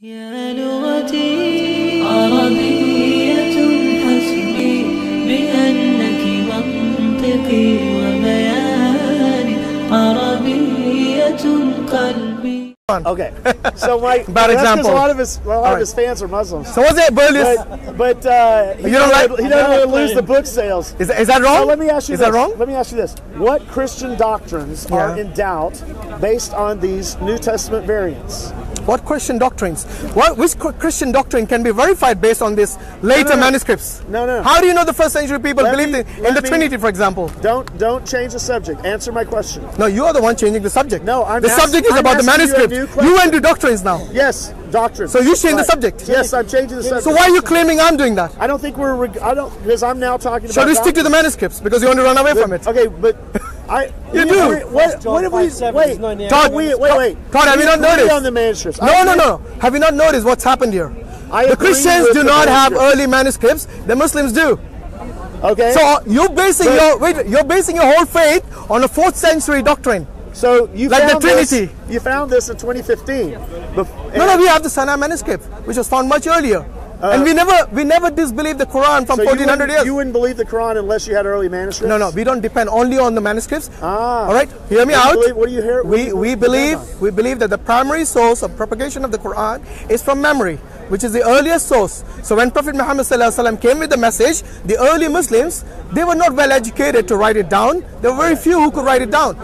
يا لغتي عربية حسبي بأنك منطقي وبياني عربية قلبي. Okay, so my bad example. A lot of his fans are Muslims. So what's the earliest? But he doesn't really lose the book sales. Is that wrong? So let me ask you is this. that wrong? Let me ask you this: what Christian doctrines are in doubt based on these New Testament variants? What Christian doctrines? Which Christian doctrine can be verified based on these later manuscripts? No. How do you know the first century people believed in the Trinity, for example? Don't change the subject. Answer my question. No, you are the one changing the subject. No, the subject is about the manuscript. You went to doctrines now. Yes, doctrine. So you change the subject. Yes, I'm changing the subject. So why are you claiming I'm doing that? I don't think because I'm now talking about. Shall we stick to the manuscripts because you want to run away from it? Okay, but you do. What have we? Wait, Todd. Wait. Todd, have you not noticed? On the manuscripts. No. Have you not noticed what's happened here? The Christians do not have early manuscripts. The Muslims do. Okay. So you're basing your whole faith on a 4th century doctrine. So you like found the Trinity. You found this in 2015. No, we have the Sinai manuscript, which was found much earlier. And we never disbelieve the Quran from 1400 years. You wouldn't believe the Quran unless you had early manuscripts? No, we don't depend only on the manuscripts. All right, hear me out. What do you hear? We believe that the primary source of propagation of the Quran is from memory, which is the earliest source. So when Prophet Muhammad ﷺ came with the message, the early Muslims, they were not well educated to write it down. There were very few who could write it down.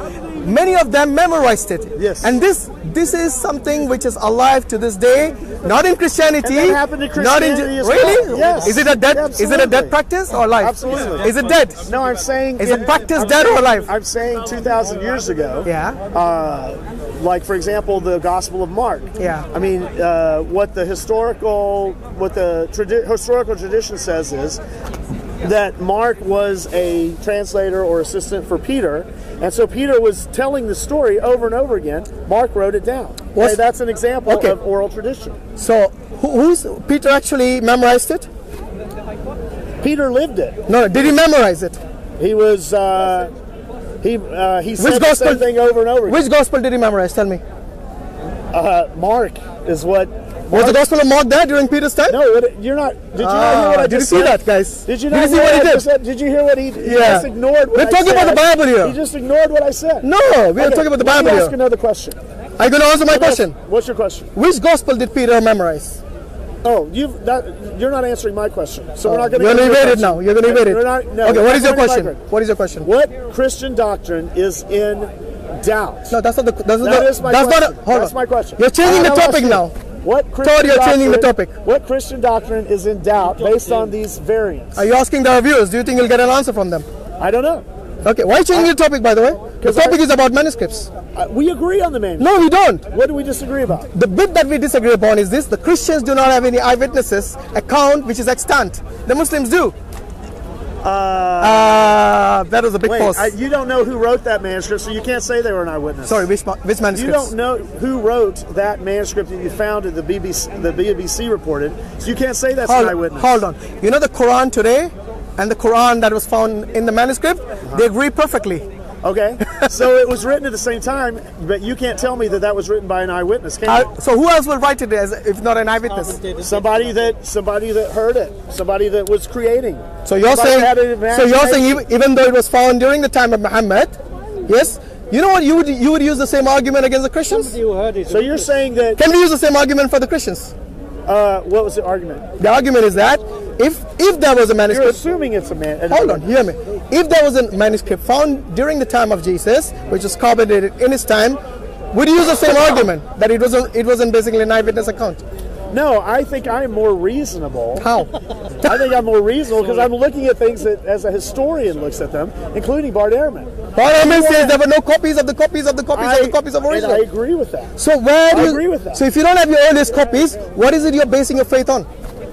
Many of them memorized it. Yes. And this is something which is alive to this day, not in Christianity. And that happened in Christianity as well. Really? Yes. Is it a dead? Absolutely. Is it a dead practice or alive? Absolutely. Is it dead? No, I'm saying. Is it practice dead or alive? I'm saying 2,000 years ago. Yeah. Like for example, the Gospel of Mark. Yeah. I mean, what the historical tradition says is that Mark was a translator or assistant for Peter, and so Peter was telling the story over and over again. Mark wrote it down. Okay, that's an example of oral tradition. So, who's Peter actually memorized it? Peter lived it. No, did he memorize it? He was. He said the same thing over and over again. Which gospel did he memorize? Tell me. Mark is what. Was the Gospel of Mark there during Peter's time? No, you're not. Did you not hear what I just said? Did you see that, guys? Did you not hear what I just said? Did you hear what he just ignored? We're talking about the Bible here. He just ignored what I said. No, we are talking about the Bible here. Let me ask another question. Are you going to answer my question? What's your question? Which Gospel did Peter memorize? Oh, you're not answering my question. So we're not going to. You're going to evade it now. You're going to evade it. No, okay, what is your question? What is your question? What Christian doctrine is in doubt? No, that's not the. That's my question. You're changing the topic now. Todd, you're changing the topic. What Christian doctrine is in doubt based on these variants? Are you asking the viewers? Do you think you'll get an answer from them? I don't know. Okay, why are you changing the topic, by the way? The topic is about manuscripts. We agree on the manuscript. No, we don't. What do we disagree about? The bit that we disagree upon is this: the Christians do not have any eyewitnesses account which is extant. The Muslims do. That was a big pause. You don't know who wrote that manuscript, so you can't say they were an eyewitness. Sorry, which manuscript? You don't know who wrote that manuscript that you found at the BBC reported, so you can't say that's an eyewitness. Hold on. You know the Quran today and the Quran that was found in the manuscript, they agree perfectly. Okay, so it was written at the same time, but you can't tell me that that was written by an eyewitness, can you? So who else will write it if not an eyewitness? Somebody that heard it, somebody that was creating. So you're saying even though it was found during the time of Muhammad, yes, you know what, you would use the same argument against the Christians? So you're saying that? Can we use the same argument for the Christians? What was the argument? The argument is that if there was a manuscript, you're assuming it's a manuscript. Hold on, hear me. If there was a manuscript found during the time of Jesus, which was corroborated in his time, would you use the same argument that it wasn't basically an eyewitness account? No, I think I'm more reasonable. How? I think I'm more reasonable because I'm looking at things that, as a historian looks at them, including Br-Ehrman. Br-Ehrman says there were no copies of the copies of the copies of the copies of original. And I agree with that. So where do you agree with that? So if you don't have your earliest copies, what is it you're basing your faith on?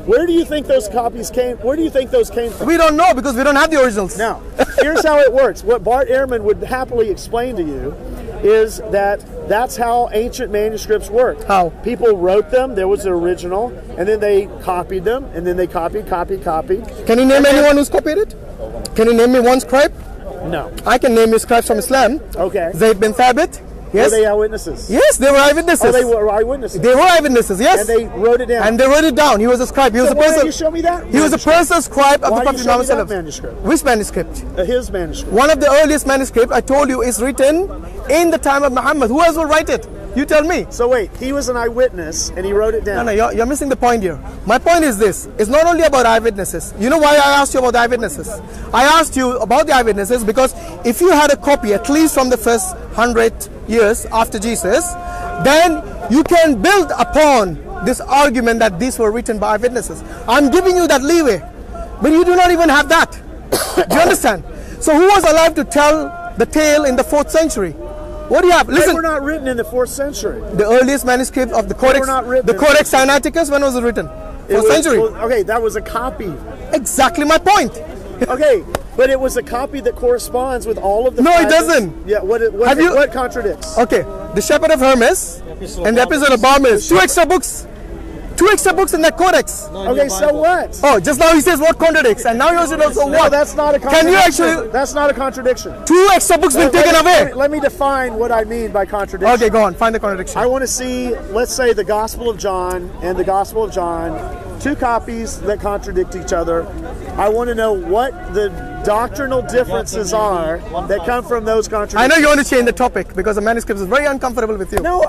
Where do you think those copies came? Where do you think those came from? We don't know because we don't have the originals. Now, here's how it works. What Br-Ehrman would happily explain to you is that that's how ancient manuscripts work. How? People wrote them, there was the original, and then they copied them, and then they copied. Can you name anyone who's copied it? Can you name me one scribe? No. I can name you scribes from Islam. Okay. Zayd bin Thabit. Yes. Were they eyewitnesses? Yes, they were eyewitnesses. Oh, they were eyewitnesses. They were eyewitnesses, yes. And they wrote it down. And they wrote it down. He was a scribe. He was So a why don't person. you show me that? He was a person scribe of Why the don't you Prophet show me Muhammad. that manuscript? Which manuscript? His manuscript. One of the earliest manuscripts I told you is written in the time of Muhammad. Who else will write it? You tell me. So wait, he was an eyewitness and he wrote it down. No, you're missing the point here. My point is this. It's not only about eyewitnesses. You know why I asked you about the eyewitnesses? I asked you about the eyewitnesses because if you had a copy, at least from the first 100 years after Jesus, then you can build upon this argument that these were written by eyewitnesses. I'm giving you that leeway. But you do not even have that. Do you understand? So who was alive to tell the tale in the 4th century? What do you have? Listen. They were not written in the 4th century. The earliest manuscript of the Codex, were not written the in Codex Sinaiticus, when was it written? 4th century. Well, okay, that was a copy. Exactly my point. Okay, but it was a copy that corresponds with all of the. No, it fragments. doesn't. Yeah, what contradicts? Okay, the Shepherd of Hermes and the Epistle of Barnabas. 2 extra books. 2 extra books in that codex. Okay, so what? Oh, just now he says what contradicts, and now you also know so No, what? that's not a contradiction. Can you actually? That's not a contradiction. 2 extra books been taken away. Let me define what I mean by contradiction. Okay, go on. Find the contradiction. I want to see, let's say, the Gospel of John and the Gospel of John, 2 copies that contradict each other. I want to know what the doctrinal differences are that come from those contradictions. I know you want to change the topic because the manuscript is very uncomfortable with you. No,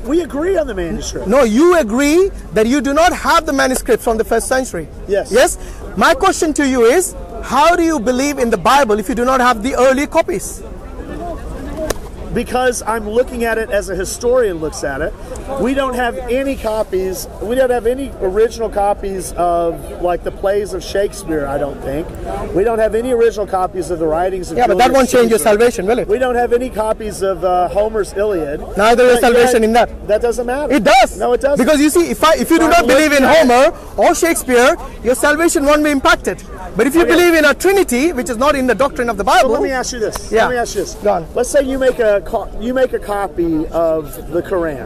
we agree on the manuscript. No, you agree that you do not have the manuscript from the 1st century. Yes. Yes? My question to you is, how do you believe in the Bible if you do not have the early copies? Because I'm looking at it as a historian looks at it. We don't have any copies. We don't have any original copies of like the plays of Shakespeare, I don't think. We don't have any original copies of the writings of Yeah, but that Julius won't change your Caesar. salvation, will it? We don't have any copies of Homer's Iliad. Neither is But salvation yet, in that. That doesn't matter. It does. No, it doesn't. Because you see, if you do not believe in Homer or Shakespeare, your salvation won't be impacted. But if you Okay. believe in a Trinity, which is not in the doctrine of the So Bible, let me ask you this. Yeah. Let me ask you this. Go on. Let's say you make a copy of the Quran,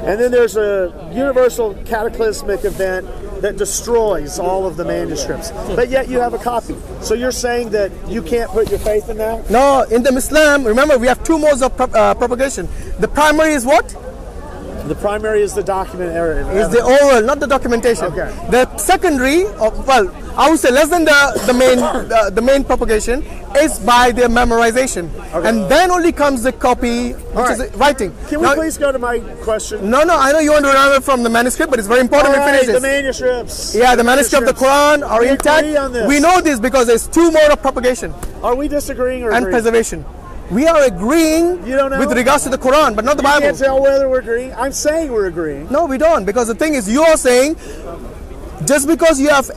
and then there's a universal cataclysmic event that destroys all of the manuscripts, but yet you have a copy. So you're saying that you can't put your faith in that? no, in the Islam, remember we have 2 modes of propagation. The primary is what? The primary is the document area. Is the oral, not the documentation. Okay. The secondary, well, I would say less than the main propagation is by their memorization, and then only comes the copy, which All is right. writing. Can we Now- please go to my question? No, I know you want to run away from the manuscript, but it's very important All we right, finish the this. manuscripts. Yeah, the manuscript of the Quran are We intact. agree on this. We know this because there's 2 modes of propagation Are we disagreeing or and agreeing? preservation. We are agreeing You don't know? with regards to the Quran, but not the You Bible. can't tell whether we're agreeing. I'm saying we're agreeing. No, we don't, because the thing is, you are saying just because you have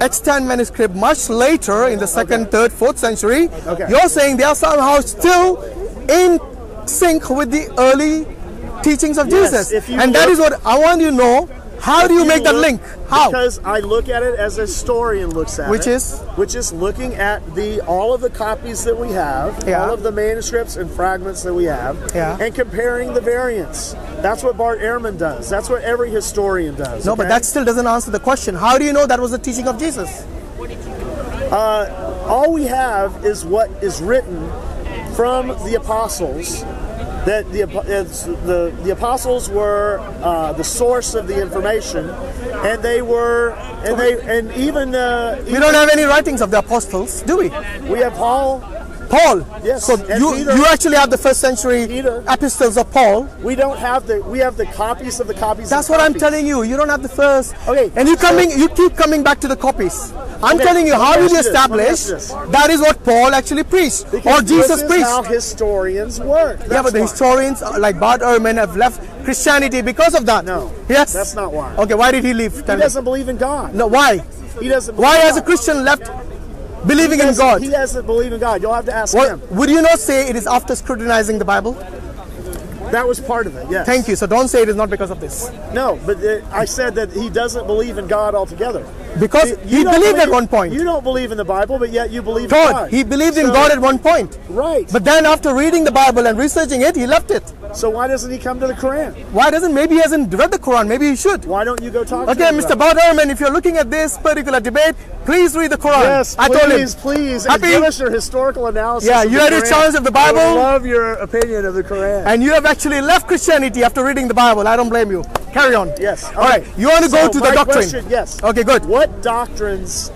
extant manuscript much later in the 2nd, 3rd, 4th century, Okay. you're saying they are somehow still in sync with the early teachings of Yes, Jesus. if you And that look- is what I want you to know. How do you make that link? How? Because I look at it as a historian looks at Which it. is? Which is looking at all of the copies that we have, Yeah. all of the manuscripts and fragments that we have, Yeah. and comparing the variants. That's what Br-Hashim does. That's what every historian does. No, but okay? that still doesn't answer the question. How do you know that was the teaching of Jesus? all we have is what is written from the apostles. That the apostles were the source of the information, and they were, and even We don't have any writings of the apostles, do we? we have Paul. Paul. Yes, So and you Peter. you actually have the 1st century Peter. epistles of Paul. We don't have we have the copies of the copies. That's of what I'm copies. telling you. You don't have the first. Okay, And you so- you keep coming back to the copies. I'm Okay, telling you, let me how ask did you you this, let me establish ask you this. that is what Paul actually preached Because or Jesus this is preached? how historians work. Yeah, but the That's why. historians like Br-Hashim have left Christianity because of that. No, Yes. that's not why. Okay, why did he leave? He Tell me. doesn't believe in God. No, why? He doesn't. Why believe has a God. Christian left believing in God? He doesn't believe in God. You'll have to ask What, him. would you not say it is after scrutinizing the Bible? That was part of it. Yes. Thank you. So don't say it is not because of this. No, but I said that he doesn't believe in God altogether. Because You he don't believed at believe- one point. You don't believe in the Bible, but yet you believe in Todd, God. he believed in So- God at one point. Right. But then after reading the Bible and researching it, he left it. So why doesn't he come to the Quran? Why doesn't? Maybe he hasn't read the Quran. Maybe he should. Why don't you go talk to Okay, him? Mr. Br-Hashim, if you're looking at this particular debate, please read the Quran. Yes, I told him. please. Happy? And give us your historical analysis. Yeah, of you the had your Quran. challenge of the I Bible. love your opinion of the Quran. And you have actually left Christianity after reading the Bible. I don't blame you. Carry on. Yes. All right. You want to go to the my doctrine? Question, yes. Okay, good. What doctrines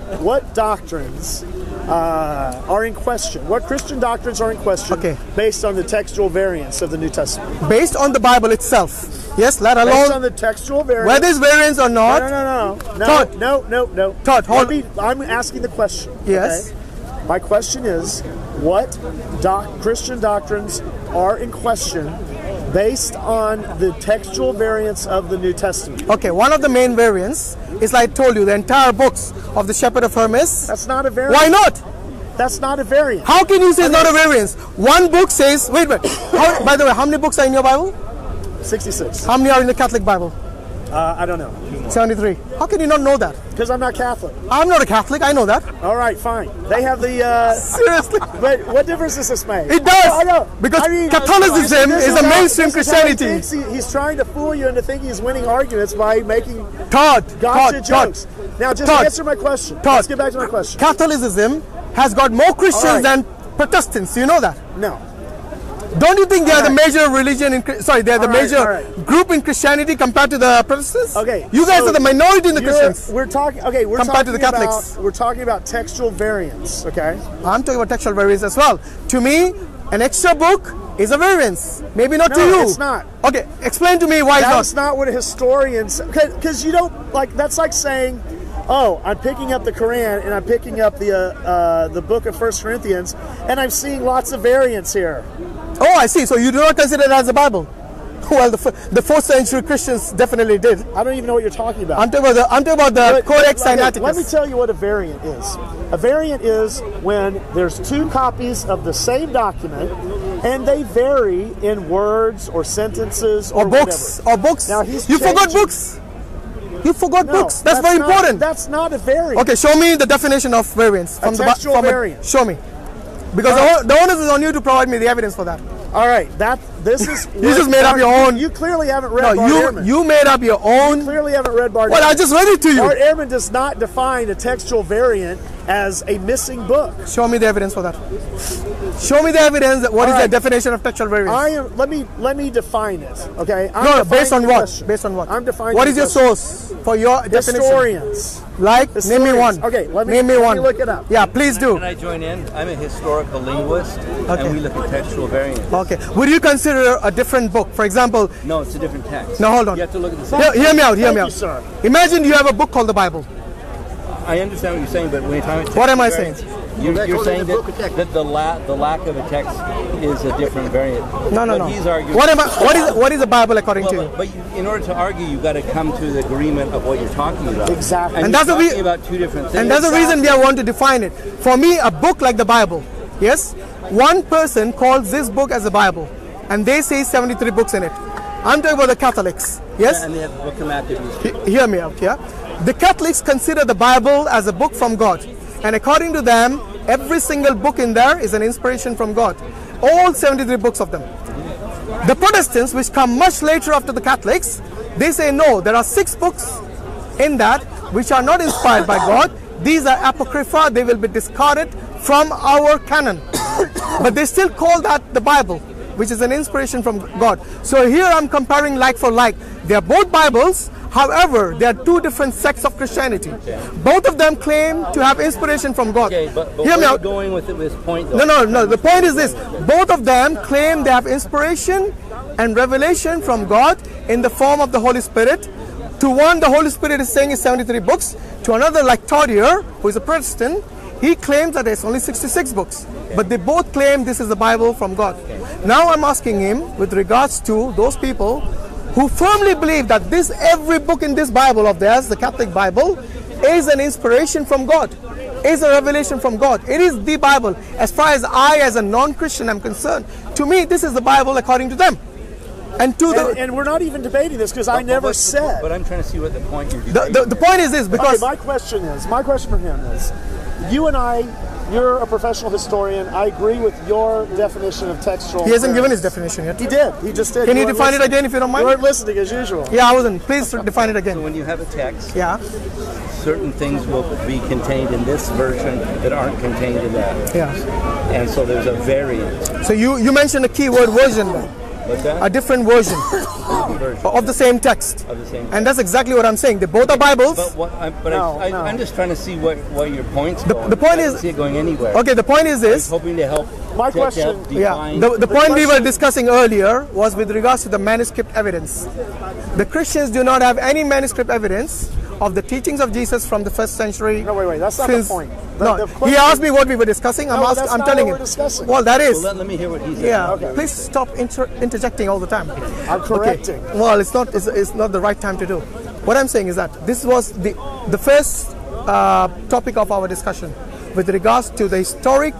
are in question? What Christian doctrines are in question Okay. based on the textual variants of the New Testament? Based on the Bible itself. Yes, let Based on alone the textual variants. whether it's variance or not. No. Todd. No. Todd, hold. I'm asking the question. Yes. Okay? My question is, what Christian doctrines are in question based on the textual variants of the New Testament? Okay, one of the main variants is, like I told you, the entire books of the Shepherd of Hermas. That's not a variant. Why not? That's not a variant. How can you say it's not a variance? One book says, wait. By the way, how many books are in your Bible? 66. How many are in the Catholic Bible? I don't know. 73. How can you not know that? Because I'm not Catholic. I'm not a Catholic, I know that. All right, fine. They have the... Seriously. But what difference does this make? It does. I know. Because I mean, Catholicism this is a how- mainstream this is how he Christianity. thinks he's trying to fool you into thinking he's winning arguments by making Todd, gotcha jokes. Now, just Todd. answer my question. Todd. Let's get back to my question. Catholicism has got more Christians All right. than Protestants. You know that? No. Don't you think they are the All right. major religion in they are the All right, major all right. group in Christianity compared to the Protestants? Okay. You guys so are the minority in the you're- Christians. We're talking... Okay, we're Compared to talking the Catholics. We're talking about textual variants, okay? I'm talking about textual variance as well. To me, an extra book is a variance. Maybe not to No, you. it's not. Okay, explain to me why That's it's not. not what a historian... Because you don't... Like, that's like saying... Oh, I'm picking up the Quran and I'm picking up the book of 1 Corinthians and I'm seeing lots of variants here. Oh, I see. So you do not consider it as the Bible? Well, the 4th century Christians definitely did. I don't even know what you're talking about. I'm talking about the Codex Okay, Sinaiticus. let me tell you what a variant is. A variant is when there's two copies of the same document and they vary in words or sentences or books. whatever. Or books. Now he's You forgot changing- books. You forgot No, books. That's very not- important. That's not a variant. Okay, show me the definition of variance from textual from variant. Show me, because the onus is on you to provide me the evidence for that. All right, this is... You just made up your own. You clearly haven't read No, Bart Ehrman. you made up your own. Clearly haven't read Bart Well, Ehrman. I just read it to you. Bart Ehrman does not define a textual variant as a missing book. Show me the evidence for that. Show me the evidence. What is All right. the definition of textual variance? Let me define it. Okay. I'm No, based on defining the what? question. Based on what? I'm defining. What the is your question. source for your definition? Historians. Like, name me one. Okay, name me one. look it up. Yeah, please do. Can I join in? I'm a historical linguist, and we look at textual variants. Okay. Would you consider a different book? For example, No, it's a different text. no, hold on. You have to look at the same. Hear me out. Hear Thank me you, out. sir. Imagine you have a book called the Bible. I understand what you're saying, but when you're talking about What am I textual saying? variants, You're saying that the lack of a text is a different variant. No. But he's arguing. What is the Bible according to you? But in order to argue, you've got to come to the agreement of what you're talking about. Exactly. And, And you're that's the talking about two different things. And that's the reason we want to define it. For me, a book like the Bible, yes, one person calls this book as the Bible, and they say 73 books in it. I'm talking about the Catholics, yes? And they have the Book of Matthew. Hear me out, yeah? The Catholics consider the Bible as a book from God, and according to them, every single book in there is an inspiration from God. All 73 books of them. The Protestants, which come much later after the Catholics, they say no, there are 6 books in that which are not inspired by God. These are apocrypha, they will be discarded from our canon. But they still call that the Bible, which is an inspiration from God. So here I'm comparing like for like. They are both Bibles, however, they are two different sects of Christianity. Both of them claim to have inspiration from God. Okay, but Hear where me are you out. going with this point, though? No. The point is this. Both of them claim they have inspiration and revelation from God in the form of the Holy Spirit. To one, the Holy Spirit is saying is 73 books. To another, like Todd here, who is a Protestant, he claims that it's only 66 books. But they both claim this is the Bible from God. Now I'm asking him with regards to those people who firmly believe that every book in this Bible of theirs, the Catholic Bible, is an inspiration from God, is a revelation from God. It is the Bible. As far as I, as a non-Christian, am concerned, to me, this is the Bible according to them. And we're not even debating this because I never said. But I'm trying to see what the point you're debating. the point is this, because Okay, my question for him is, you and I you're a professional historian. I agree with your definition of textual. He hasn't given his definition yet. He did. He just did. Can you define it again if you don't mind? You weren't listening as usual. Yeah, I wasn't. Please define it again. So when you have a text, Yeah. certain things will be contained in this version that aren't contained in that. Yeah. And so there's a variant. So you mentioned the keyword version then. What's that? A different version Version of the same text. of the same. And that's exactly what I'm saying. They both are Bibles. But what? No. I'm just trying to see what your point's going. the point I don't is- see it going anywhere. Okay, the point is this. Hoping to help. My to question- help define. Yeah, the point we were question- discussing earlier was with regards to the manuscript evidence. The Christians do not have any manuscript evidence of the teachings of Jesus from the first century. No, wait. That's not the point. No, The he question- asked me what we were discussing. I'm No, that's I'm not telling what him. we're discussing. Well, that is. Well, let me hear what he said. Yeah, Okay. please stop interjecting all the time. I'm correcting. Okay. Well, it's not the right time to do. What I'm saying is that this was the first topic of our discussion with regards to the historic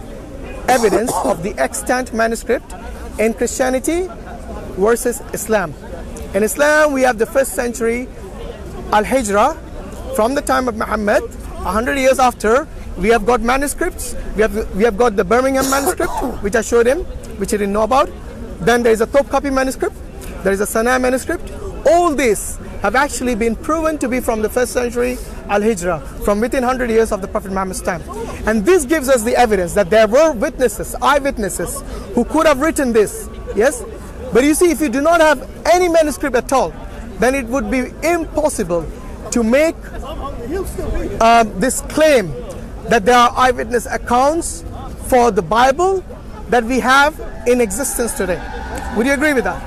evidence of the extant manuscript in Christianity versus Islam. In Islam, we have the first century Al-Hijrah from the time of Muhammad. 100 years after, we have got manuscripts. We have got the Birmingham manuscript, which I showed him, which he didn't know about. Then there is a Topkapi manuscript. There is a Sana'a manuscript. All these have actually been proven to be from the first century Al-Hijrah, from within 100 years of the Prophet Muhammad's time. And this gives us the evidence that there were witnesses, eyewitnesses, who could have written this. Yes? But you see, if you do not have any manuscript at all, then it would be impossible to make this claim that there are eyewitness accounts for the Bible that we have in existence today. Would you agree with that?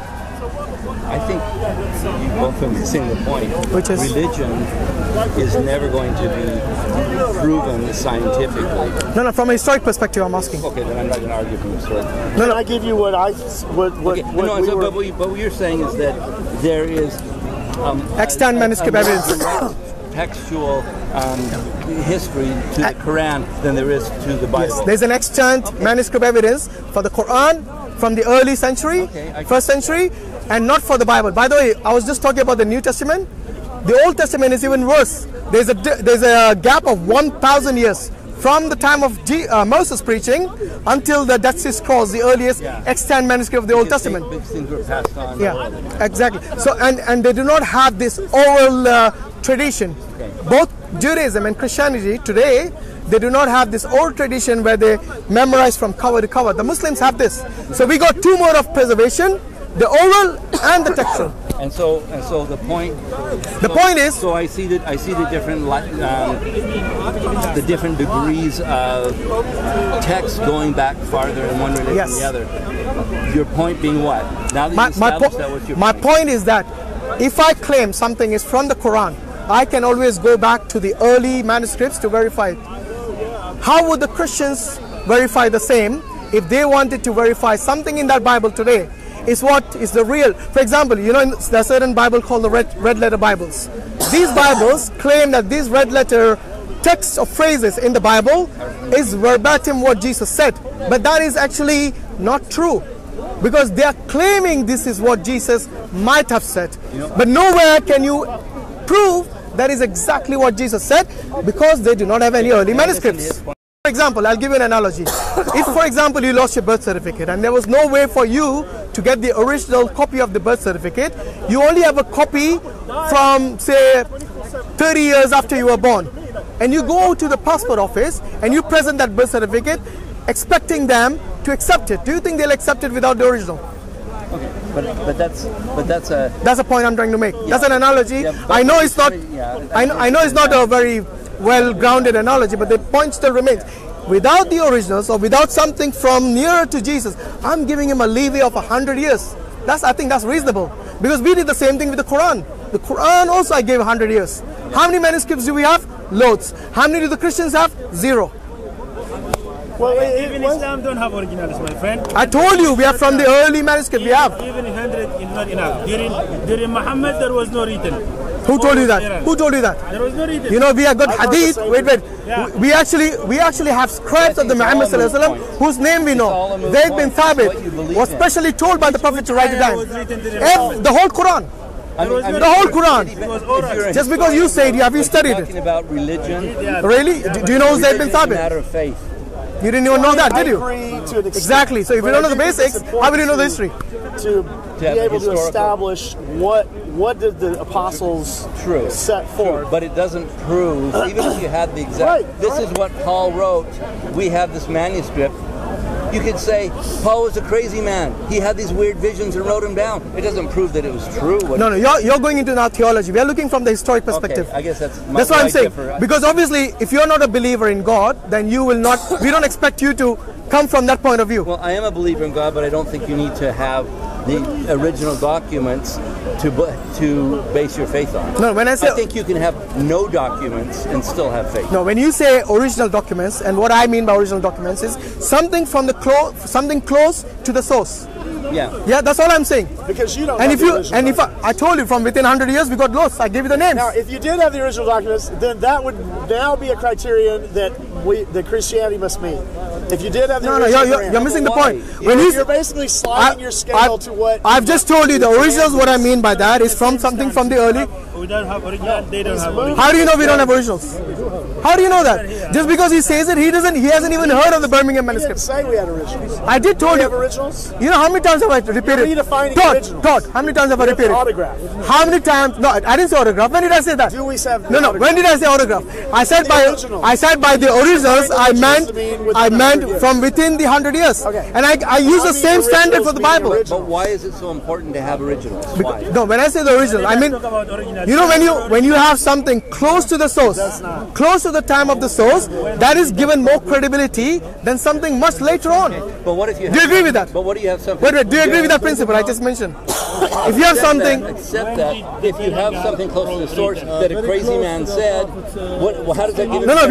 I think you both are missing the point. Which is? Religion is never going to be proven scientifically. No, from a historic perspective, I'm asking. Okay, then I'm not going to argue from the story. Can I give you what But what you're saying is that there is Extant manuscript evidence. Textual history to the Quran than there is to the Bible. Yes, there's an extant manuscript evidence for the Quran from the early century, first century, and not for the Bible. By the way, I was just talking about the New Testament. The Old Testament is even worse. There's a gap of 1,000 years from the time of Moses preaching until the Dead Sea Scrolls, the earliest extant manuscript of the Old Testament. Big things were passed on. Yeah, exactly. So and they do not have this oral tradition. Both Judaism and Christianity today, they do not have this oral tradition where they memorize from cover to cover. The Muslims have this. So we got two more of preservation: the oral and the textual. And so the point. The point is. So I see the different degrees of text going back farther in one religion than the other. Your point being what? Now that you established that, what's your my point? point is that if I claim something is from the Quran, I can always go back to the early manuscripts to verify it. How would the Christians verify the same if they wanted to verify something in that Bible today? Is what is the real. For example, you know, there's a certain Bible called the red letter Bibles. These Bibles claim that these red letter texts or phrases in the Bible is verbatim what Jesus said, but that is actually not true, because they are claiming this is what Jesus might have said, but nowhere can you prove that is exactly what Jesus said, because they do not have any early manuscripts. For example, I'll give you an analogy. If, for example, you lost your birth certificate and there was no way for you to get the original copy of the birth certificate, you only have a copy from, say, 30 years after you were born, and you go to the passport office and you present that birth certificate expecting them to accept it. Do you think they'll accept it without the original? Okay, but that's a point I'm trying to make. That's an analogy. Yeah, I know it's not. I know it's not a very well-grounded analogy, but the point still remains. Without the originals or without something from nearer to Jesus, I'm giving him a leeway of 100 years. I think that's reasonable, because we did the same thing with the Quran. The Quran also I gave 100 years. How many manuscripts do we have? Loads. How many do the Christians have? 0. Well, even Islam don't have originals, my friend. I told you we are from the early manuscript. We have. Even 100 is not enough. During Muhammad, there was no written. Who told you that? Who told you that? There was no written. You know, we have got hadith. Wait. Yeah. We actually have scribes of the Muhammad sallallahu alaihi wasallam whose name we know. Zayd bin Thabit was specially told by the Prophet to write it down. The whole Quran. The whole Quran. Just because you say it, have you studied it? Talking about religion. Really? Do you know Zayd bin It's a matter Thabit? of faith. You didn't even know that, did you? I agree to an extent. Exactly. So if you don't know the basics, how will you know the history? To be able to establish what did the apostles set forth. But it doesn't prove, even if you had the exact, this is what Paul wrote, we have this manuscript. You could say, Paul was a crazy man. He had these weird visions and wrote them down. It doesn't prove that it was true. No, you're going into now theology. We are looking from the historic perspective. Okay, I guess that's what I'm saying. Because obviously, if you're not a believer in God, then you will not, we don't expect you to come from that point of view. Well, I am a believer in God, but I don't think you need to have the original documents to base your faith on. No, when I think you can have no documents and still have faith. No, when you say original documents, and what I mean by original documents is something from the something close to the source. Yeah, that's all I'm saying. Because you don't. And if I told you from within 100 years we got lost, I gave you the names. Now, if you did have the original documents, then that would now be a criterion that Christianity must meet. If you did have the original, you're missing the point. You're basically sliding your scale to what I've just told you. The originals. What I mean by that is from something from the early. We don't have original. They don't have original. How do you know we don't have originals? How do you know that? Just because he says it, he hasn't even heard of the Birmingham manuscript. He didn't say we had originals. I did told you. Have originals? You know how many times have I repeated? Todd, how many times have I repeated? Autograph. How many times? No, I didn't say autograph. When did I say that? Do we have No. When did I say autograph? I said by the originals. I meant from within the 100 years. Okay. And I use the same standard for the Bible. But why is it so important to have originals? Why? No, when I say the original, I mean, you know, when you have something close to the source, close to the time of the source, that is given more credibility than something much later on. But what if you? Do you agree with that? But what do you have something? Wait, do you agree with that principle I just mentioned? If you have something, except that if you have something close to the source that a crazy man said, how does that give? No,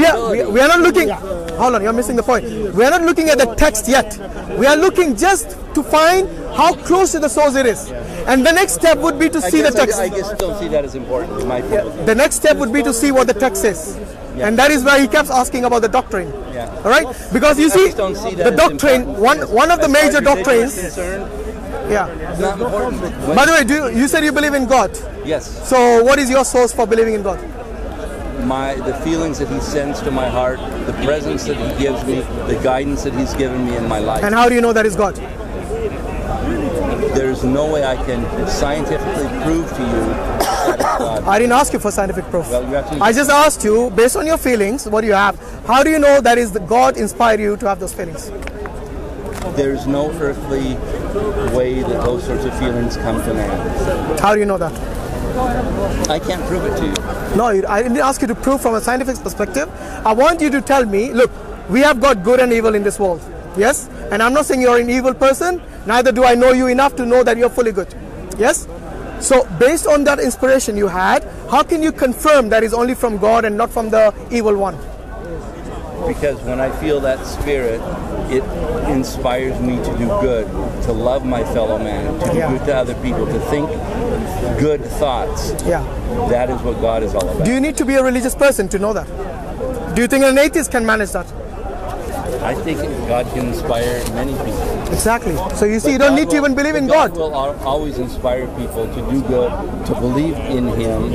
we are not looking. Hold on, you're missing the point. We are not looking at the text yet. We are looking just to find how close to the source it is. And the next step would be to see the text. I just don't see that as important in my point. The next step would be to see what the text says. And that is where he kept asking about the doctrine. All right? Because you see, the doctrine, one of the major doctrines. It's not important. By the way, you said you believe in God? Yes. So what is your source for believing in God? The feelings that he sends to my heart, the presence that he gives me, the guidance that he's given me in my life. And how do you know that is God? There's no way I can scientifically prove to you that it's God. I didn't ask you for scientific proof. Well, I just asked you, based on your feelings, what do you have? How do you know that is the God inspired you to have those feelings? There's no earthly way that those sorts of feelings come to man. How do you know that? I can't prove it to you. No, I didn't ask you to prove from a scientific perspective. I want you to tell me, look, we have got good and evil in this world. Yes? And I'm not saying you're an evil person, neither do I know you enough to know that you're fully good. Yes? So based on that inspiration you had, how can you confirm that is only from God and not from the evil one? Because when I feel that spirit, it inspires me to do good, to love my fellow man, to do good to other people, to think good thoughts. Yeah. That is what God is all about. Do you need to be a religious person to know that? Do you think an atheist can manage that? I think God can inspire many people. Exactly. So you see, you don't need to even believe in God. God will always inspire people to do good, to believe in Him.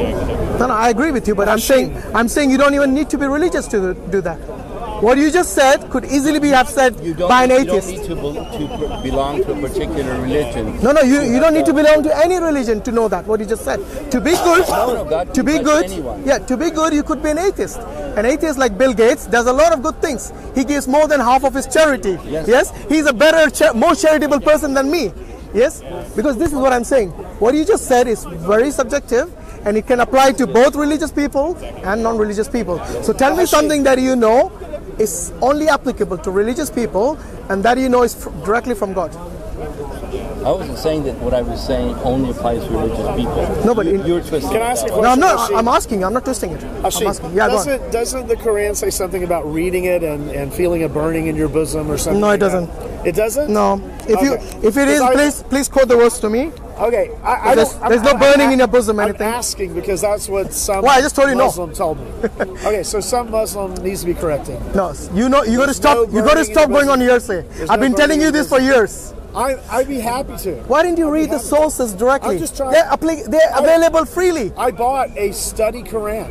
No, I agree with you, but I'm saying you don't even need to be religious to do that. What you just said could easily be said by an atheist. You don't need to belong to a particular religion. No, you don't need to belong to any religion to know that. What you just said. To be good, to be good, you could be an atheist. An atheist like Bill Gates does a lot of good things. He gives more than half of his charity. Yes, he's a better, more charitable person than me. Yes, because this is what I'm saying. What you just said is very subjective, and it can apply to both religious people and non-religious people. So tell me something that you know is only applicable to religious people, and that you know is directly from God. I wasn't saying that what I was saying only applies to religious people. No, but you're twisting. Can I ask you a question? No, I'm not. I'm asking. I'm not twisting it. I'm asking. Yeah, doesn't the Quran say something about reading it and feeling a burning in your bosom or something? No, it doesn't. It doesn't? No. If it is, please quote the words to me. Okay, there's no burning in your bosom or anything. I'm asking because that's what some I just told you Muslim told me. Okay, so some Muslim needs to be corrected. No, you got to stop. You got to stop going on hearsay. I've been telling you this for years. I'd be happy to. Why didn't you read the sources directly? I'm just trying. They're available freely. I bought a study Quran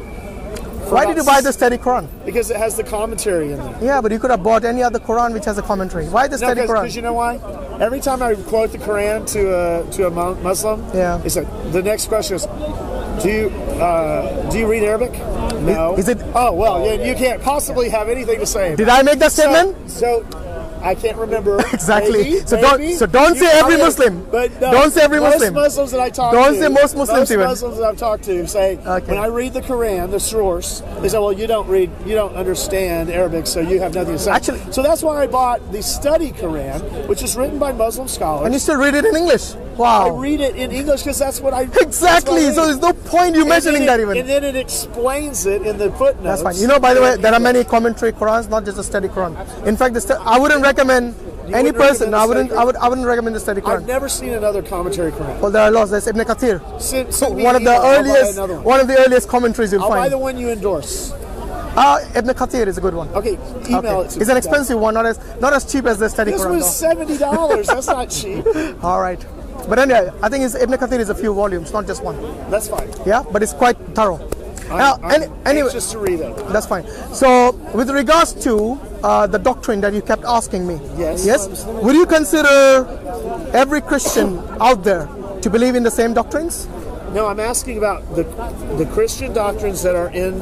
Why did you buy the study Quran? Because it has the commentary in there. Yeah, but you could have bought any other Quran which has a commentary. Why the study Quran? Because you know why? Every time I quote the Quran to a Muslim, yeah, it's like the next question is, do you read Arabic? No. Is it? Oh well, you can't possibly have anything to say. Did I make that statement? So I can't remember exactly. Maybe, don't say every Muslim. But no, don't say every Muslim. Most Muslims that I talk to. Don't say most Muslims even. Most Muslims that I've talked to say when I read the Quran, the source, they say, well, you don't understand Arabic, so you have nothing to say. Actually, so that's why I bought the study Quran, which is written by Muslim scholars. And you still read it in English. Wow. I read it in English because that's what I exactly. So there's no point you mentioning that even. And then it explains it in the footnotes. That's fine. You know, by the way, there are many commentary Qurans, not just a study Quran. In fact, I wouldn't recommend any person. I wouldn't recommend the study Quran. I've never seen another commentary Quran. Well, there are lots. There's Ibn Kathir. One of the earliest commentaries you'll find. I'll buy the one you endorse. Ibn Kathir is a good one. Okay, email it to me. It's an expensive one, not as cheap as the study Quran. This was $70. That's not cheap. All right. But anyway, I think Ibn Kathir is a few volumes, not just one. That's fine. Yeah, but it's quite thorough. Anyway, just to read it. That's fine. So, with regards to the doctrine that you kept asking me, yes, would you consider every Christian out there to believe in the same doctrines? No, I'm asking about the Christian doctrines that are in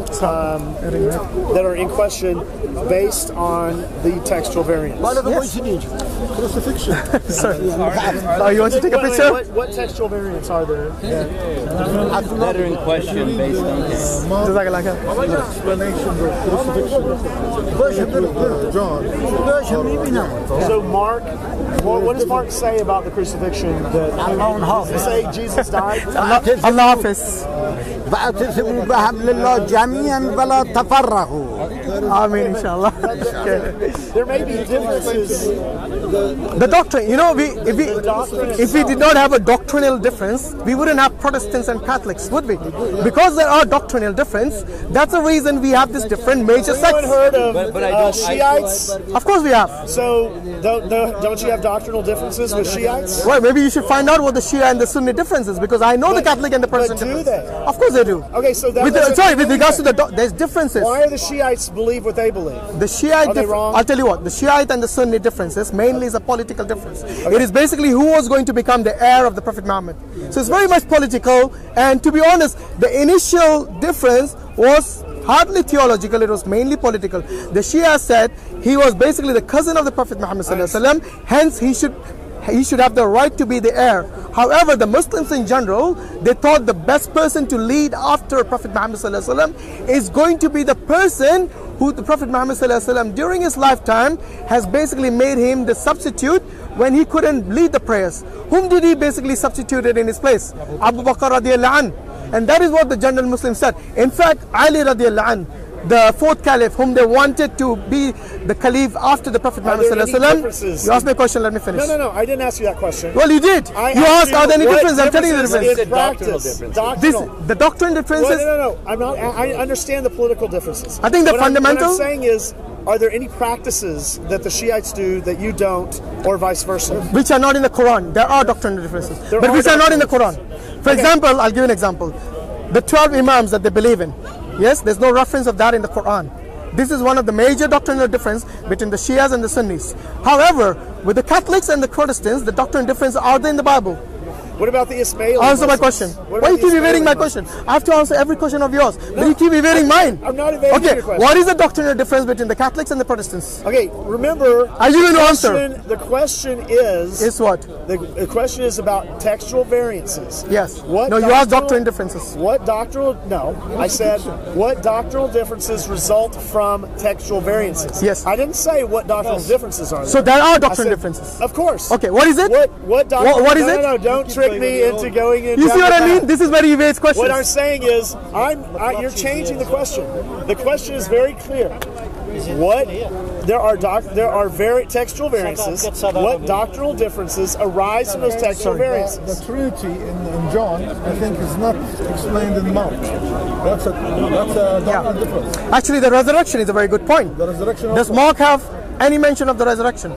question based on the textual variants. Yes. Crucifixion. Sorry. You want to take a picture? What textual variants are there? That are in question based on this. Explanations of crucifixion. John. So Mark, what does Mark say about the crucifixion? Does he say Jesus died? Allah Hafiz. فأعتصموا بحبل الله جميعا ولا تفرقوا. Amen, inshallah. There may be differences. The doctrine, you know, if we did not have a doctrinal difference, we wouldn't have Protestants and Catholics, would we? Because there are doctrinal difference, that's the reason we have this different major sects. Anyone heard of Shiites? Of course we have. So, don't you have doctrinal differences with Shiites? Well, maybe you should find out what the Shia and the Sunni difference is, because I know the Catholic and the Protestant difference. Do they? Of course they do. Okay, so that with regards to there's differences. Why are the Shiites believe what they believe? The Shiite I'll tell you what, the Shiite and the Sunni differences mainly is a political difference. Okay. It is basically who was going to become the heir of the Prophet Muhammad. So it's very much political, and to be honest, the initial difference was hardly theological, it was mainly political. The Shia said he was basically the cousin of the Prophet Muhammad ﷺ, hence he should have the right to be the heir. However, the Muslims in general, they thought the best person to lead after Prophet Muhammad ﷺ is going to be the person who the Prophet Muhammad ﷺ during his lifetime has basically made him the substitute when he couldn't lead the prayers. Whom did he basically substituted in his place? Abu Bakr radiallahu anh. And that is what the general Muslims said. In fact, Ali radiallahu anh, the fourth caliph whom they wanted to be the caliph after the Prophet Muhammad ﷺ. You asked me a question, let me finish. No, I didn't ask you that question. Well, you did. You asked, are there any differences? I'm telling you the difference. In practice, the doctrine differences. No. I'm not. I understand the political differences. I think the fundamental. What I'm saying is, are there any practices that the Shiites do that you don't, or vice versa? Which are not in the Quran. There are doctrinal differences, but which are not in the Quran. For example, I'll give you an example. The 12 Imams that they believe in. Yes, there's no reference of that in the Quran. This is one of the major doctrinal difference between the Shias and the Sunnis. However, with the Catholics and the Protestants, the doctrinal difference are there in the Bible. What about the Ismaili Answer my question. Why you keep evading my question? I have to answer every question of yours, but you keep evading mine. I'm not evading your question. What is the doctrinal difference between the Catholics and the Protestants? Okay, remember. Are you going to answer? The question is. Is what? The question is about textual variances. Yes. No, you asked doctrinal differences. What doctrinal? No, I said what doctrinal differences result from textual variances. Yes. I didn't say what doctrinal differences are there. So there are doctrinal differences. Of course. Okay. What is it? What doctrinal? What is it? No, don't trick me into going into. You see what I mean? This is where he evades questions. What I'm saying is, you're changing the question. The question is very clear. There are textual variances. What doctrinal differences arise from those textual variances? The Trinity in John, I think, is not explained in Mark. That's a doctrinal difference. Actually, the resurrection is a very good point. The resurrection. Does Mark have any mention of the resurrection?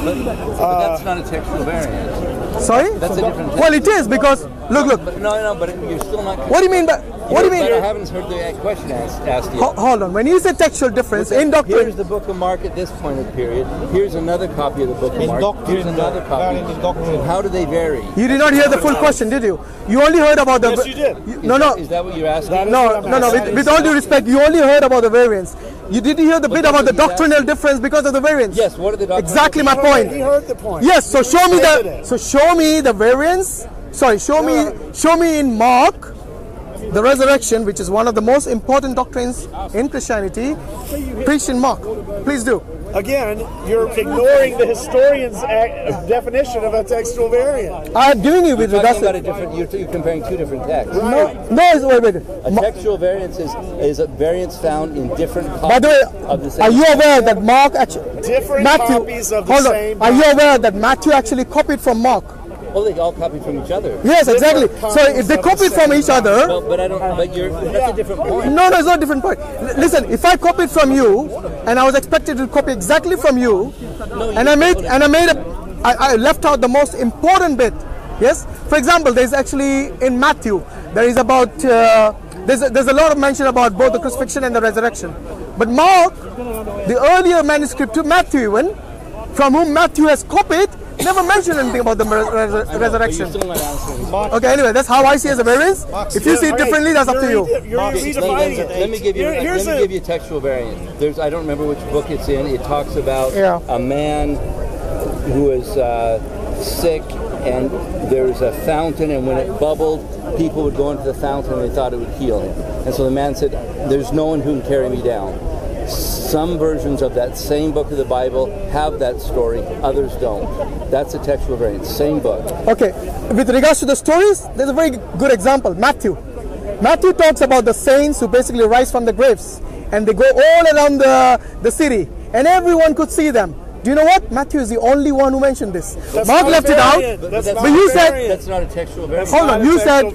But that's not a textual variant. Sorry? That's a different text. Well, it is because look. But no, but you're still not. What do you mean by? What do you mean? But I haven't heard the question asked yet. Hold on. When you say textual difference in doctrine, here's the Book of Mark at this point of the period. Here's another copy of the Book of Mark. Here's another copy. How do they vary? You did not hear the full question, did you? You only heard about the. Yes, you did. No. Is that what you're asking? No. With all due respect, you only heard about the variance. You didn't hear the bit about the doctrinal difference because of the variance. Yes. What are the doctrinal? Exactly my point. He heard the point. Yes. So show me that. So show me the variance. Sorry. Show me in Mark the resurrection, which is one of the most important doctrines in Christianity, preached in Mark. Please do. Again, you're ignoring the historian's definition of a textual variant. I'm giving you with regards to You're comparing two different texts. wait. A textual variance is a variance found in different copies. By the way, of the same are you aware that Mark actually copies of the same? Are you aware that Matthew actually copied from Mark? Well, they all copied from each other. Yes, exactly. So if they copied from each other, But I don't. But that's a different point. no, it's not a different point. Listen, if I copied from you, and I was expected to copy exactly from you, I left out the most important bit. Yes. For example, there's actually in Matthew there is about there's a lot of mention about both the crucifixion and the resurrection. But Mark, the earlier manuscript to Matthew, even from whom Matthew has copied, never mentioned anything about the resurrection. Okay, anyway, that's how I see it as a variance. If you see it differently, that's up to you. You're redefining it. Let me give you a textual variant. I don't remember which book it's in. It talks about a man who is sick, and there's a fountain, and when it bubbled, people would go into the fountain and they thought it would heal him. And so the man said, "There's no one who can carry me down." Some versions of that same book of the Bible have that story, others don't. That's a textual variant, same book. Okay, with regards to the stories, there's a very good example, Matthew. Matthew talks about the saints who basically rise from the graves, and they go all around the city, and everyone could see them. Do you know what? Matthew is the only one who mentioned this. Mark left it out, but you said that's not a textual variant. Hold on, you said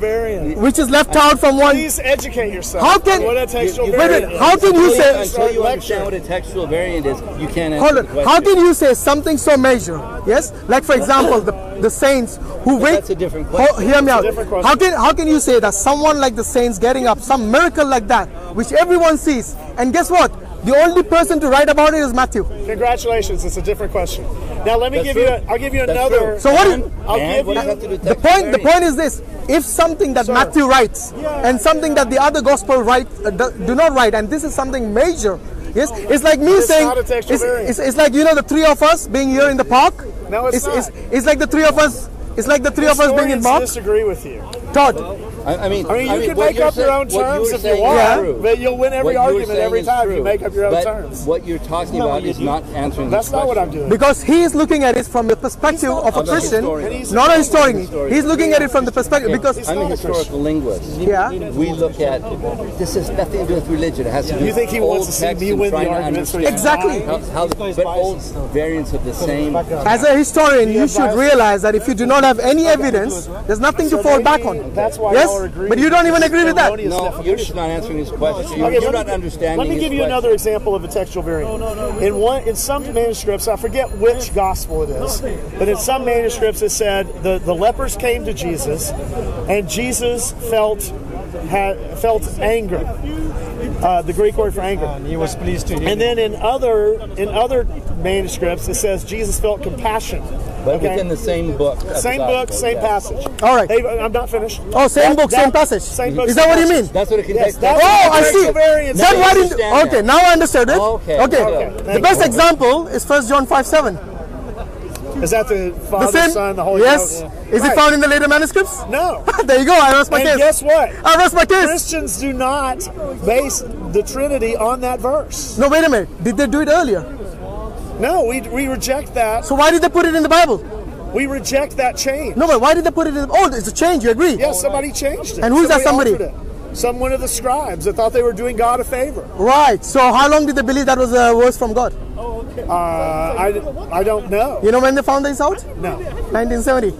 which is left out from one. Please educate yourself. How can what a textual variant how can you say? Until you understand what a textual variant is, you can't answer Hold on. the question. How can you say something so major? Yes, like for example, the saints who wait. That's a different question. Hear me out. How can you say that someone like the saints getting up, some miracle like that, which everyone sees, and guess what? The only person to write about it is Matthew. Congratulations, it's a different question. Now let me I'll give you another. So what? The point is this: if something that Matthew writes and something that the other gospel do not write, and this is something major. Yes, it's like me saying it's like the three of us being here in the park. No, it's not. It's like the three of us. It's like the three of us being in Mark. I disagree with you. Todd. I mean, you can make up your own terms if you want, but you'll win every argument every time you make up your own terms. What you're talking about is not answering this question. That's not what I'm doing. Because he is looking at it from the perspective of a Christian, not a historian. He's looking at it from the perspective because I'm a historical linguist. Yeah. We look at this has nothing to do with religion. It has to do with you think he wants to see me win the argument? Exactly. But old variants of the same. As a historian, you should realize that if you do not have any evidence, there's nothing to fall back on. That's why. Yes, but you don't even agree with that. No, you're just not answering his question. You're not understanding. Let me give you another example of a textual variant. In some manuscripts, I forget which gospel it is, but in some manuscripts it said the lepers came to Jesus, and Jesus felt anger. The Greek word for anger. He was pleased to hear. And then in other manuscripts it says Jesus felt compassion. But within the same book. Same book, same passage. All right. Hey, I'm not finished. Oh, same book, same passage. Same book, is that what you mean? That's what it contains. I see. Okay, now I understood it. Okay. The best example is 1 John 5:7. Is that the Father, Son, the Holy Ghost? Yes. Is it found in the later manuscripts? No. There you go. I rest my case. And guess what? I rest my case. Christians do not base the Trinity on that verse. No, wait a minute. Did they do it earlier? No, we reject that. So why did they put it in the Bible? We reject that change. No, but why did they put it in? Oh, it's a change. You agree? Yes, somebody changed it. And who's that somebody? One of the scribes that thought they were doing God a favor. Right. So how long did they believe that was a verse from God? I don't know. You know when they found this out? No. 1970.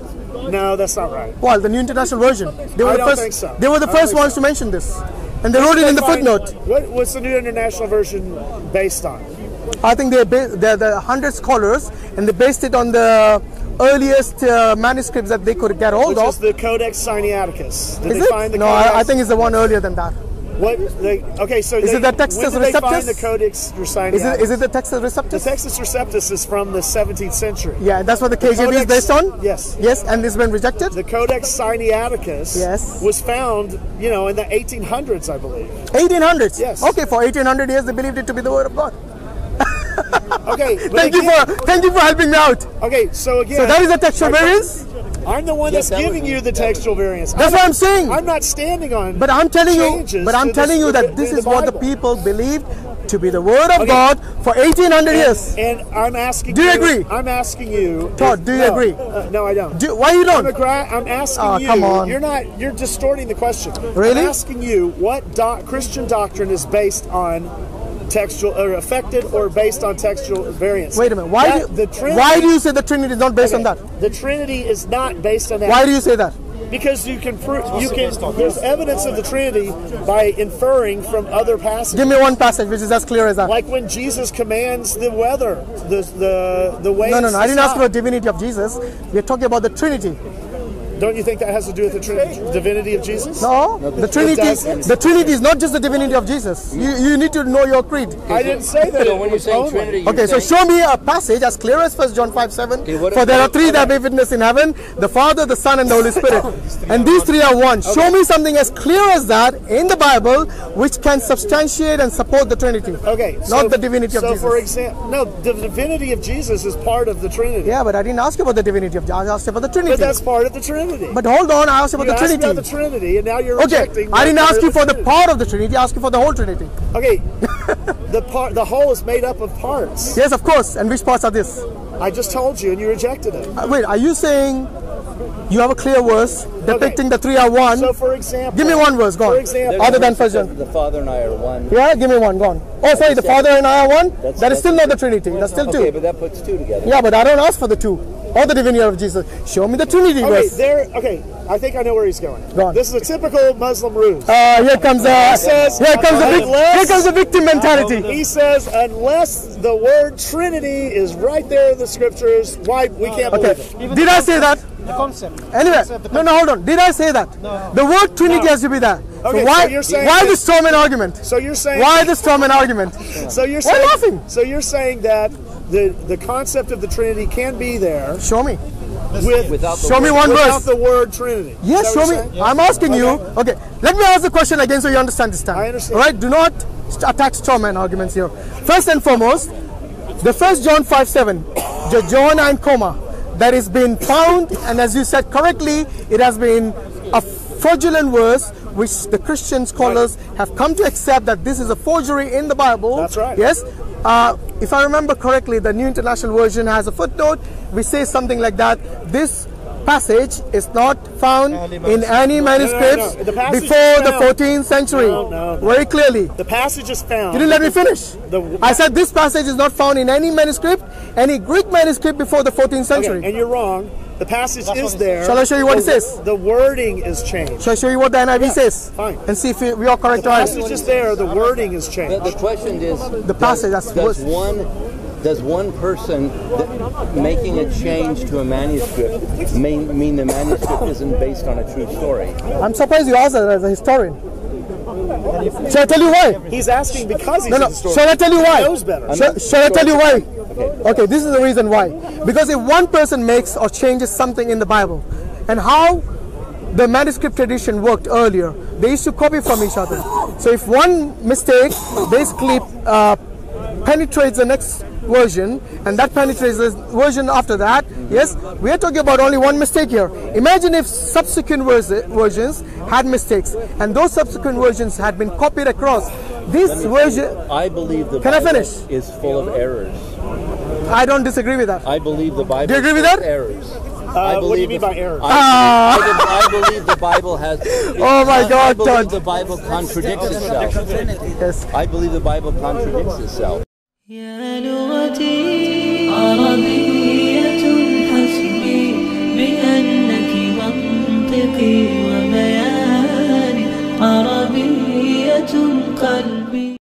No, that's not right. Well, the New International Version. They were I the don't first, think so. They were the first ones to mention this. And they wrote it in the footnote. What's the New International Version based on? I think they're the 100 scholars, and they based it on the earliest manuscripts that they could get hold Which of. is the Codex Sinaiticus. Did Is they it? find the No, Codex? I think it's the one earlier than that. Okay, so Is it the Textus when did they find Receptus? the Codex Sinaiticus? Is it the Textus The Receptus? Textus Receptus is from the 17th century. Yeah, that's what the KJV is Codex- based on? Yes. Yes, and it's been rejected? The Codex Sinaiticus Yes. was found, in the 1800s, I believe. 1800s? Yes. Okay, for 1800 years they believed it to be the word of God. Okay, but Thank you for helping me out. Okay, so again, So that is the textual variance? I'm the one that's that giving was- you the textual variance. That's what I'm saying. I'm not standing on. But I'm telling changes to that this the is what the Bible. people believed to be the word of Okay. God for 1800 years. And I'm asking. Do you agree? I'm asking you. Todd, do you no, agree? No, I don't. Why you don't? I'm asking Oh, you. come on. You're distorting the question. Really? I'm asking you what Christian doctrine is based on textual or affected or based on textual variance. Wait a minute. Why Why do you say the Trinity is not based on that? The Trinity is not based on that. Why do you say that? Because you can prove there's evidence of the Trinity by inferring from other passages. Give me one passage which is as clear as that. Like when Jesus commands the weather, the waves. No. I didn't ask stop. about divinity of Jesus. We're talking about the Trinity. Don't you think that has to do with the divinity of Jesus? No, the Trinity. doesn't. The Trinity is not just the divinity of Jesus. You need to know your creed. I didn't say that. So it when you're was saying only. Trinity, you're Okay, so saying- show me a passage as clear as 1 John 5:7. Okay, what For if- there are three that bear witness in heaven: the Father, the Son, and the Holy Spirit. And these three are one. Show me something as clear as that in the Bible, which can substantiate and support the Trinity. Okay, not the divinity of so Jesus. for example, no, the divinity of Jesus is part of the Trinity. Yeah, but I didn't ask you about the divinity of Jesus. I asked you about the Trinity. But that's part of the Trinity. But hold on, I asked you about you the asked Trinity. about the Trinity, and now you're Okay, rejecting. I didn't that part ask you of for the Trinity. part of the Trinity. I asked you for the whole Trinity. Okay, the whole is made up of parts. Yes, of course. And which parts are this? I just told you, and you rejected it. Wait, are you saying you have a clear verse depicting the three are one? So, for example, Give me one verse, go on. For example, Other than 1 John. The Father and I are one. Yeah, give me one, go on. Oh, sorry, the Father and I are one? That's- That is still not the Trinity. That's still Okay, two. but that puts two together. Yeah, but I don't ask for the two. Or the divinity of Jesus. Show me the Trinity okay, verse. okay, I think I know where he's going. Go on. This is a typical Muslim ruse. Here comes the victim mentality. He says, unless the word Trinity is right there in the scriptures, why we can't Okay, believe it. did I say that? The concept. Anyway, no, hold on. Did I say that? No. The word Trinity has to be there. Okay, So why, so you're saying why that- the Strawman argument? So you're saying Why the Strawman argument? So you're Why saying laughing? So you're saying that the concept of the Trinity can be there Show me. Without the Show me word. one without verse. the word Trinity. Yes, Is that show what me. you're saying? I'm asking you. Okay, let me ask the question again so you understand this time. I understand. All right, do not attack strawman arguments here. First and foremost, the 1 John 5:7, the John and comma, that has been found, and as you said correctly, it has been a fraudulent verse which the Christian scholars have come to accept that this is a forgery in the Bible. That's right. Yes. If I remember correctly, the New International Version has a footnote which says something like that. This passage is not found in any manuscripts No. The passage before is the found. 14th century. No. Very clearly. The passage is found. You didn't let me finish. I said this passage is not found in any manuscript, any Greek manuscript before the 14th century. Okay, and you're wrong. The passage is there. Shall I show you what it says? The wording is changed. Shall I show you what the NIV Yeah, says? fine. And see if we are correct The or passage not. is there. The wording is changed. The question is, The passage, that's does one person making a change to a manuscript mean the manuscript isn't based on a true story? I'm surprised you asked that as a historian. Shall I tell you why? He's asking because he's No. a historian. Shall I tell you why? He knows better. Shall I tell you why? Okay, this is the reason why. Because if one person makes or changes something in the Bible, and how the manuscript tradition worked earlier, they used to copy from each other. So if one mistake basically penetrates the next version, and that penetrates the version after that, yes, we are talking about only one mistake here. Imagine if subsequent versions had mistakes, and those subsequent versions had been copied across. This version, I believe the Can I Bible finish? is full of errors. I don't disagree with that. I believe the Bible Do you agree is with full of that? errors. What do you mean by errors? I believe the Bible has. Oh my God, I believe Todd. the Bible contradicts itself. Yes. I believe the Bible contradicts itself. يا لغتي عربية حسبي بأنك منطقي وبياني عربية قلبي